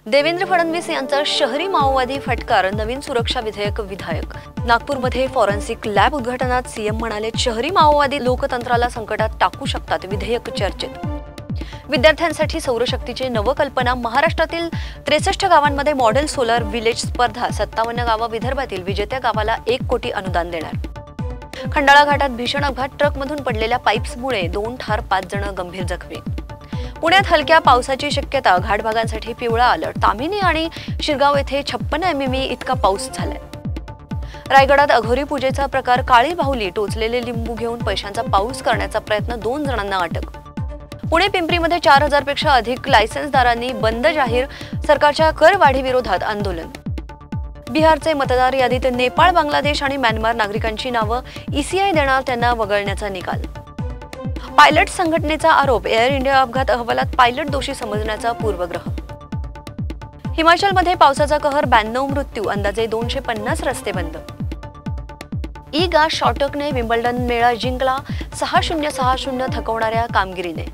देवेंद्र फडणवीस यांचा शहरी माओवादी फटकार, नवीन सुरक्षा विधेयक विधायक। नागपूरमध्ये फॉरेन्सिक लॅब उद्घाटनात सीएम म्हणाले, शहरी माओवादी लोकतंत्राला संकटात टाकू शकतात, विधेयक चर्चेत। विद्यार्थ्यांसाठी सौरशक्तीची नवकल्पना, महाराष्ट्रातील 63 गावांमध्ये मॉडेल सोलर विलेज स्पर्धा, 57 गावं विदर्भातील विजेत्या गावाला 1 कोटी अनुदान देणार। खंडाळा घाटात भीषण अपघात, ट्रकमधून पडलेल्या पाईप्समुळे 2 ठार, 5 जण गंभीर जखमी। पुण्यात हलक्या पावसाची शक्यता, घाट भागांसाठी पिवळा अलर्ट। तामिनी आणि शिरगाव येथे 56 मिमी इतका पाऊस झालाय। रायगडात अघोरी पूजेचा प्रकार, काळी बाहुली, टोचलेले लिंबू घेऊन पैशांचा पाऊस करण्याचा प्रयत्न, 2 जणांना अटक। पुणे पिंपरीमध्ये 4000 पेक्षा अधिक लायसन्सदारांनी बंद जाहीर, सरकारच्या करवाढी विरोधात आंदोलन। बिहारचे मतदार यादीत नेपाळ, बांगलादेश आणि म्यानमार नागरिकांची नावं, ईसीआय देणार त्यांना वगळण्याचा निकाल। पायलट संघटनेचा आरोप, एअर इंडिया अपघात अहवालात पायलट दोषी समजण्याचा पूर्वग्रह। हिमाचलमध्ये पावसाचा कहर, 92 मृत्यू, अंदाजे 250 रस्ते बंद। इगा शॉटकने विम्बल्डन मेळा जिंकला, 6-0 6-0 थकवणाऱ्या कामगिरीने।